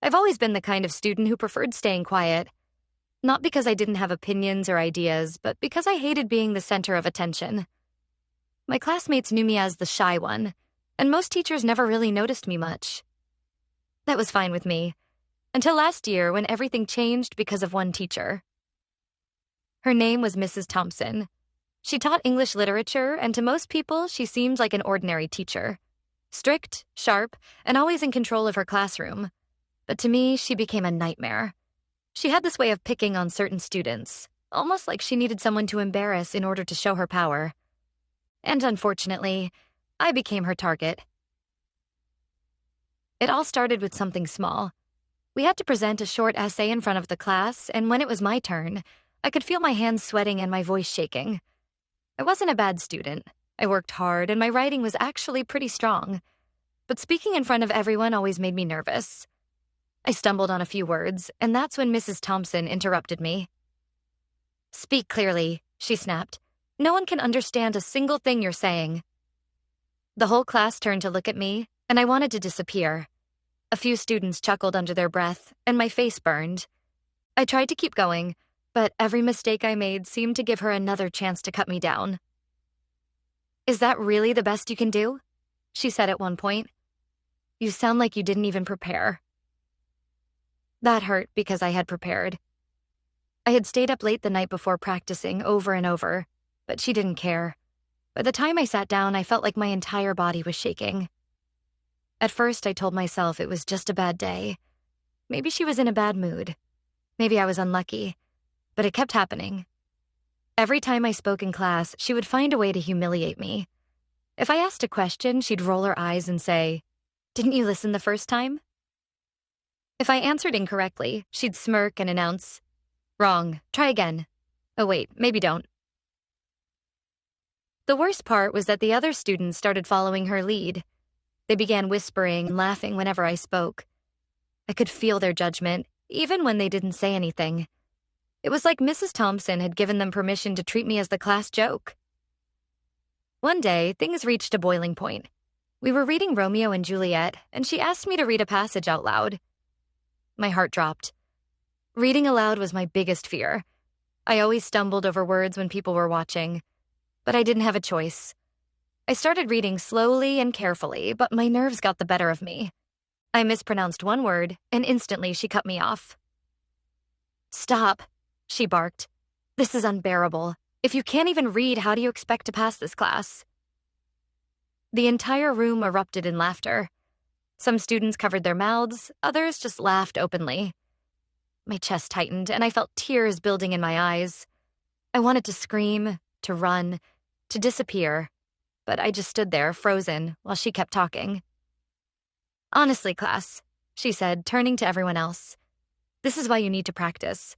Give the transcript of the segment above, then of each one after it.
I've always been the kind of student who preferred staying quiet. Not because I didn't have opinions or ideas, but because I hated being the center of attention. My classmates knew me as the shy one, and most teachers never really noticed me much. That was fine with me, until last year when everything changed because of one teacher. Her name was Mrs. Thompson. She taught English literature, and to most people, she seemed like an ordinary teacher. Strict, sharp, and always in control of her classroom. But to me, she became a nightmare. She had this way of picking on certain students, almost like she needed someone to embarrass in order to show her power. And unfortunately, I became her target. It all started with something small. We had to present a short essay in front of the class, and when it was my turn, I could feel my hands sweating and my voice shaking. I wasn't a bad student. I worked hard, and my writing was actually pretty strong. But speaking in front of everyone always made me nervous. I stumbled on a few words, and that's when Mrs. Thompson interrupted me. "Speak clearly," she snapped. "No one can understand a single thing you're saying." The whole class turned to look at me, and I wanted to disappear. A few students chuckled under their breath, and my face burned. I tried to keep going, but every mistake I made seemed to give her another chance to cut me down. "Is that really the best you can do?" she said at one point. "You sound like you didn't even prepare." That hurt because I had prepared. I had stayed up late the night before practicing over and over, but she didn't care. By the time I sat down, I felt like my entire body was shaking. At first, I told myself it was just a bad day. Maybe she was in a bad mood. Maybe I was unlucky. But it kept happening. Every time I spoke in class, she would find a way to humiliate me. If I asked a question, she'd roll her eyes and say, "Didn't you listen the first time?" If I answered incorrectly, she'd smirk and announce, "Wrong, try again. Oh wait, maybe don't." The worst part was that the other students started following her lead. They began whispering and laughing whenever I spoke. I could feel their judgment, even when they didn't say anything. It was like Mrs. Thompson had given them permission to treat me as the class joke. One day, things reached a boiling point. We were reading Romeo and Juliet, and she asked me to read a passage out loud. My heart dropped. Reading aloud was my biggest fear. I always stumbled over words when people were watching, but I didn't have a choice. I started reading slowly and carefully, but my nerves got the better of me. I mispronounced one word, and instantly she cut me off. "Stop," she barked. "This is unbearable. If you can't even read, how do you expect to pass this class?" The entire room erupted in laughter. Some students covered their mouths, others just laughed openly. My chest tightened, and I felt tears building in my eyes. I wanted to scream, to run, to disappear, but I just stood there, frozen, while she kept talking. "Honestly, class," she said, turning to everyone else, "this is why you need to practice.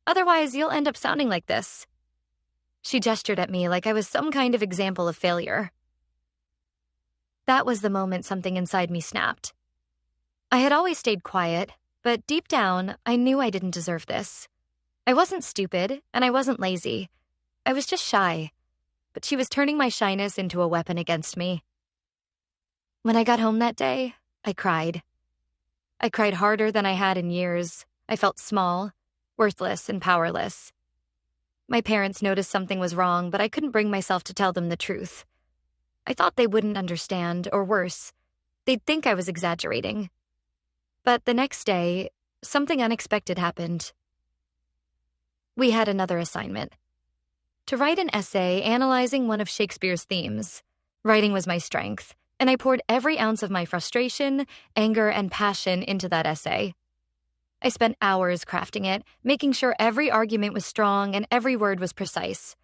Otherwise, you'll end up sounding like this." She gestured at me like I was some kind of example of failure. That was the moment something inside me snapped. I had always stayed quiet, but deep down, I knew I didn't deserve this. I wasn't stupid, and I wasn't lazy. I was just shy, but she was turning my shyness into a weapon against me. When I got home that day, I cried. I cried harder than I had in years. I felt small, worthless, and powerless. My parents noticed something was wrong, but I couldn't bring myself to tell them the truth. I thought they wouldn't understand, or worse, they'd think I was exaggerating. But the next day, something unexpected happened. We had another assignment. To write an essay analyzing one of Shakespeare's themes. Writing was my strength, and I poured every ounce of my frustration, anger, and passion into that essay. I spent hours crafting it, making sure every argument was strong and every word was precise.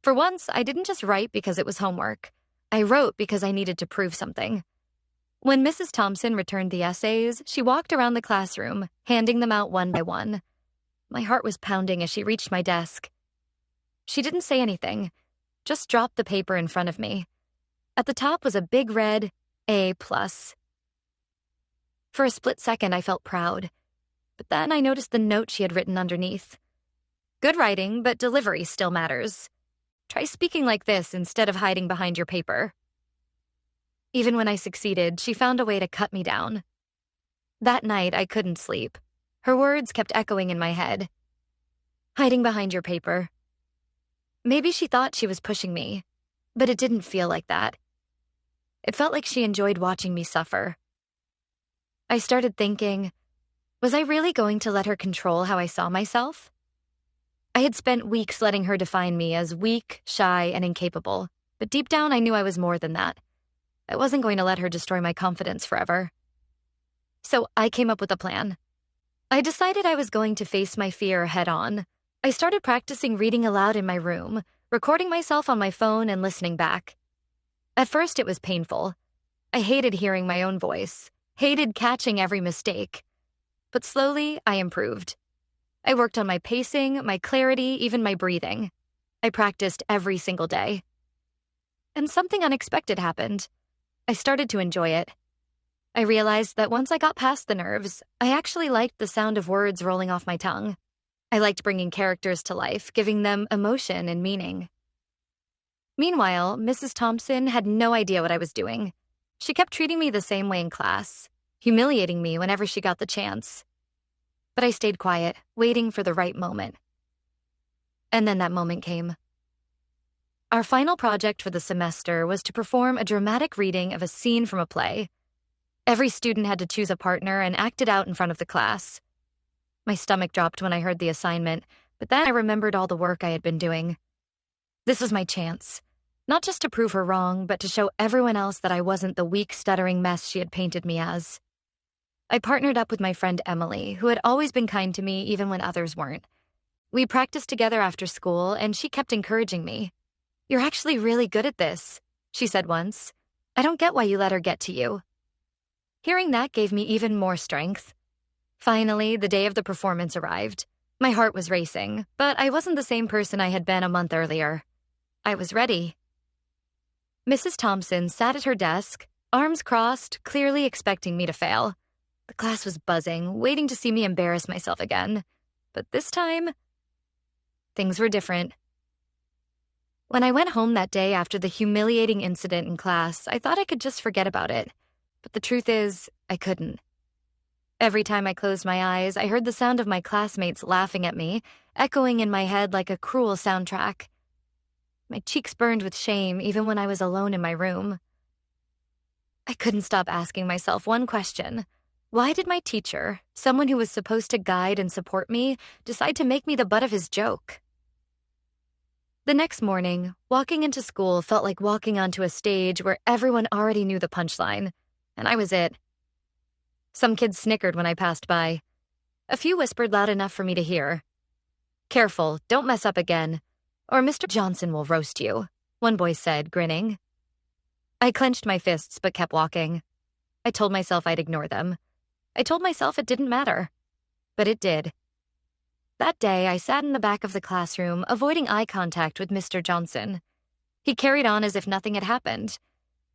For once, I didn't just write because it was homework. I wrote because I needed to prove something. When Mrs. Thompson returned the essays, she walked around the classroom, handing them out one by one. My heart was pounding as she reached my desk. She didn't say anything, just dropped the paper in front of me. At the top was a big red A+. For a split second, I felt proud. But then I noticed the note she had written underneath. "Good writing, but delivery still matters. Try speaking like this instead of hiding behind your paper." Even when I succeeded, she found a way to cut me down. That night, I couldn't sleep. Her words kept echoing in my head. Hiding behind your paper. Maybe she thought she was pushing me, but it didn't feel like that. It felt like she enjoyed watching me suffer. I started thinking, was I really going to let her control how I saw myself? I had spent weeks letting her define me as weak, shy, and incapable, but deep down I knew I was more than that. I wasn't going to let her destroy my confidence forever. So I came up with a plan. I decided I was going to face my fear head on. I started practicing reading aloud in my room, recording myself on my phone and listening back. At first it was painful. I hated hearing my own voice, hated catching every mistake. But slowly I improved. I worked on my pacing, my clarity, even my breathing. I practiced every single day. And something unexpected happened. I started to enjoy it. I realized that once I got past the nerves, I actually liked the sound of words rolling off my tongue. I liked bringing characters to life, giving them emotion and meaning. Meanwhile, Mrs. Thompson had no idea what I was doing. She kept treating me the same way in class, humiliating me whenever she got the chance. But I stayed quiet, waiting for the right moment. And then that moment came. Our final project for the semester was to perform a dramatic reading of a scene from a play. Every student had to choose a partner and act it out in front of the class. My stomach dropped when I heard the assignment, but then I remembered all the work I had been doing. This was my chance, not just to prove her wrong, but to show everyone else that I wasn't the weak, stuttering mess she had painted me as. I partnered up with my friend Emily, who had always been kind to me even when others weren't. We practiced together after school, and she kept encouraging me. "You're actually really good at this," she said once. "I don't get why you let her get to you." Hearing that gave me even more strength. Finally, the day of the performance arrived. My heart was racing, but I wasn't the same person I had been a month earlier. I was ready. Mrs. Thompson sat at her desk, arms crossed, clearly expecting me to fail. The class was buzzing, waiting to see me embarrass myself again. But this time, things were different. When I went home that day after the humiliating incident in class, I thought I could just forget about it. But the truth is, I couldn't. Every time I closed my eyes, I heard the sound of my classmates laughing at me, echoing in my head like a cruel soundtrack. My cheeks burned with shame even when I was alone in my room. I couldn't stop asking myself one question. Why did my teacher, someone who was supposed to guide and support me, decide to make me the butt of his joke? The next morning, walking into school felt like walking onto a stage where everyone already knew the punchline, and I was it. Some kids snickered when I passed by. A few whispered loud enough for me to hear. "Careful, don't mess up again, or Mr. Johnson will roast you," one boy said, grinning. I clenched my fists but kept walking. I told myself I'd ignore them. I told myself it didn't matter. But it did. That day, I sat in the back of the classroom, avoiding eye contact with Mr. Johnson. He carried on as if nothing had happened.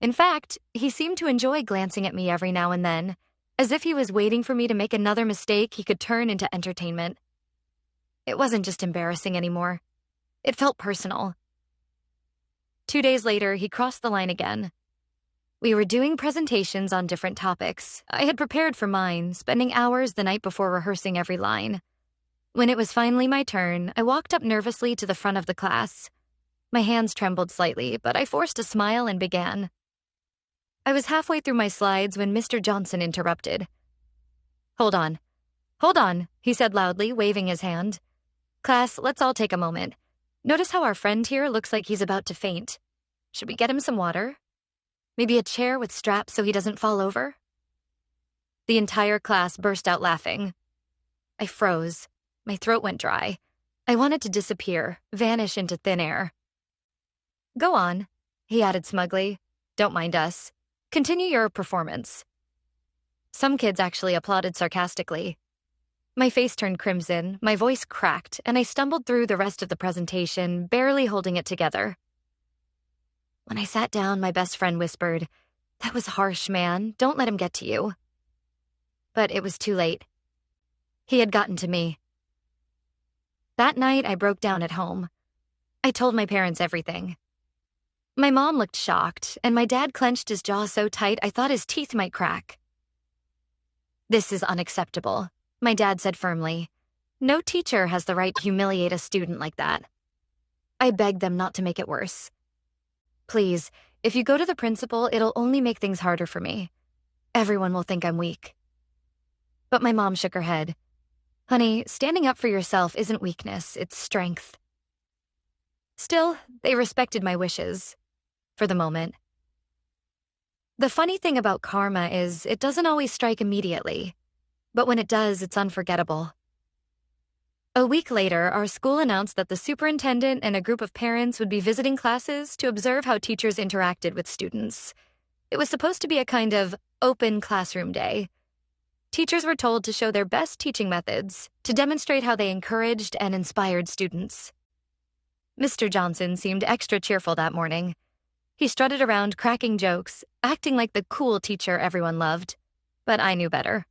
In fact, he seemed to enjoy glancing at me every now and then, as if he was waiting for me to make another mistake he could turn into entertainment. It wasn't just embarrassing anymore. It felt personal. 2 days later, he crossed the line again. We were doing presentations on different topics. I had prepared for mine, spending hours the night before rehearsing every line. When it was finally my turn, I walked up nervously to the front of the class. My hands trembled slightly, but I forced a smile and began. I was halfway through my slides when Mr. Johnson interrupted. Hold on, he said loudly, waving his hand. "Class, let's all take a moment. Notice how our friend here looks like he's about to faint. Should we get him some water? Maybe a chair with straps so he doesn't fall over?" The entire class burst out laughing. I froze. My throat went dry. I wanted to disappear, vanish into thin air. "Go on," he added smugly. "Don't mind us. Continue your performance." Some kids actually applauded sarcastically. My face turned crimson, my voice cracked, and I stumbled through the rest of the presentation, barely holding it together. When I sat down, my best friend whispered, "That was harsh, man. Don't let him get to you." But it was too late. He had gotten to me. That night, I broke down at home. I told my parents everything. My mom looked shocked, and my dad clenched his jaw so tight I thought his teeth might crack. "This is unacceptable," my dad said firmly. "No teacher has the right to humiliate a student like that." I begged them not to make it worse. "Please, if you go to the principal, it'll only make things harder for me. Everyone will think I'm weak." But my mom shook her head. "Honey, standing up for yourself isn't weakness, it's strength." Still, they respected my wishes. For the moment. The funny thing about karma is it doesn't always strike immediately, but when it does, it's unforgettable. A week later, our school announced that the superintendent and a group of parents would be visiting classes to observe how teachers interacted with students. It was supposed to be a kind of open classroom day. Teachers were told to show their best teaching methods to demonstrate how they encouraged and inspired students. Mr. Johnson seemed extra cheerful that morning. He strutted around cracking jokes, acting like the cool teacher everyone loved. But I knew better.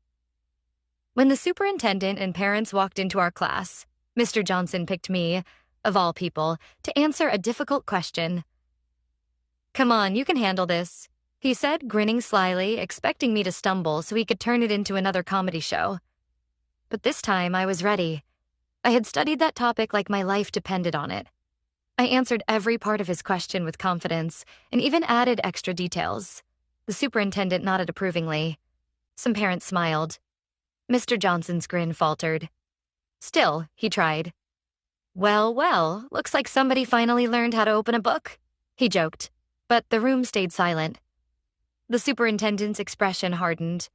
When the superintendent and parents walked into our class, Mr. Johnson picked me, of all people, to answer a difficult question. "Come on, you can handle this," he said, grinning slyly, expecting me to stumble so he could turn it into another comedy show. But this time I was ready. I had studied that topic like my life depended on it. I answered every part of his question with confidence and even added extra details. The superintendent nodded approvingly. Some parents smiled. Mr. Johnson's grin faltered. Still, he tried. "Well, well, looks like somebody finally learned how to open a book," he joked, but the room stayed silent. The superintendent's expression hardened.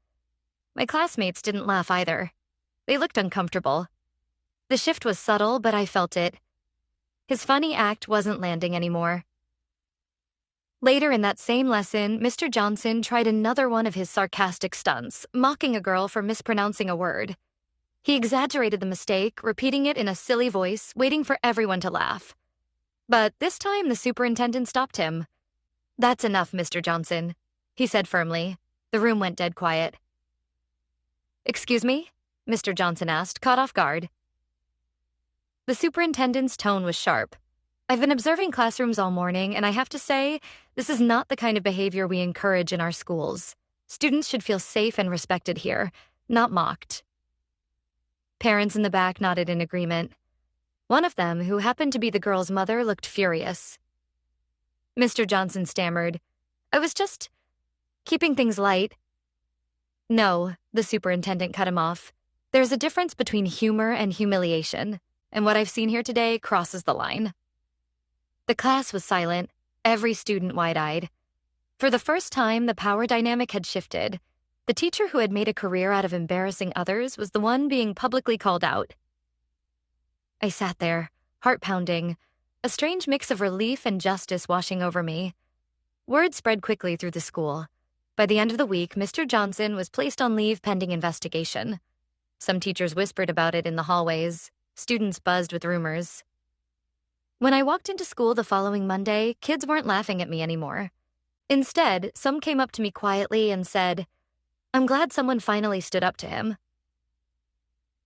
My classmates didn't laugh either. They looked uncomfortable. The shift was subtle, but I felt it. His funny act wasn't landing anymore. Later in that same lesson, Mr. Johnson tried another one of his sarcastic stunts, mocking a girl for mispronouncing a word. He exaggerated the mistake, repeating it in a silly voice, waiting for everyone to laugh. But this time, the superintendent stopped him. "That's enough, Mr. Johnson," he said firmly. The room went dead quiet. "Excuse me?" Mr. Johnson asked, caught off guard. The superintendent's tone was sharp. I've been observing classrooms all morning, and I have to say, this is not the kind of behavior we encourage in our schools. Students should feel safe and respected here, not mocked. Parents in the back nodded in agreement. One of them, who happened to be the girl's mother, looked furious. Mr. Johnson stammered, "I was just keeping things light." "No," the superintendent cut him off. "There's a difference between humor and humiliation, and what I've seen here today crosses the line." The class was silent, every student wide-eyed. For the first time, the power dynamic had shifted. The teacher who had made a career out of embarrassing others was the one being publicly called out. I sat there, heart pounding, a strange mix of relief and justice washing over me. Word spread quickly through the school. By the end of the week, Mr. Johnson was placed on leave pending investigation. Some teachers whispered about it in the hallways. Students buzzed with rumors. When I walked into school the following Monday, kids weren't laughing at me anymore. Instead, some came up to me quietly and said, "I'm glad someone finally stood up to him."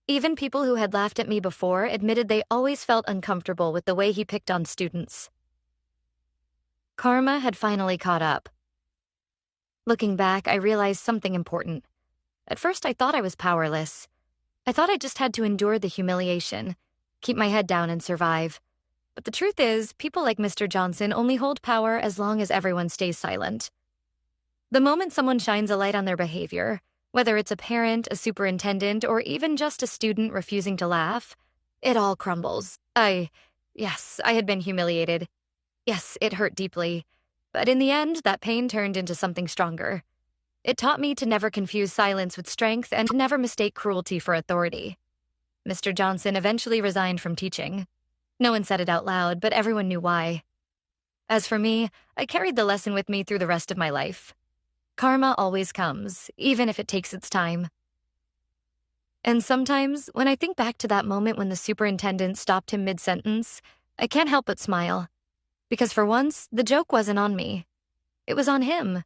Even people who had laughed at me before admitted they always felt uncomfortable with the way he picked on students. Karma had finally caught up. Looking back, I realized something important. At first, I thought I was powerless. I thought I just had to endure the humiliation, keep my head down and survive. But the truth is, people like Mr. Johnson only hold power as long as everyone stays silent. The moment someone shines a light on their behavior, whether it's a parent, a superintendent, or even just a student refusing to laugh, it all crumbles. Yes, I had been humiliated. Yes, it hurt deeply. But in the end, that pain turned into something stronger. It taught me to never confuse silence with strength and to never mistake cruelty for authority. Mr. Johnson eventually resigned from teaching. No one said it out loud, but everyone knew why. As for me, I carried the lesson with me through the rest of my life. Karma always comes, even if it takes its time. And sometimes, when I think back to that moment when the superintendent stopped him mid-sentence, I can't help but smile. Because for once, the joke wasn't on me. It was on him.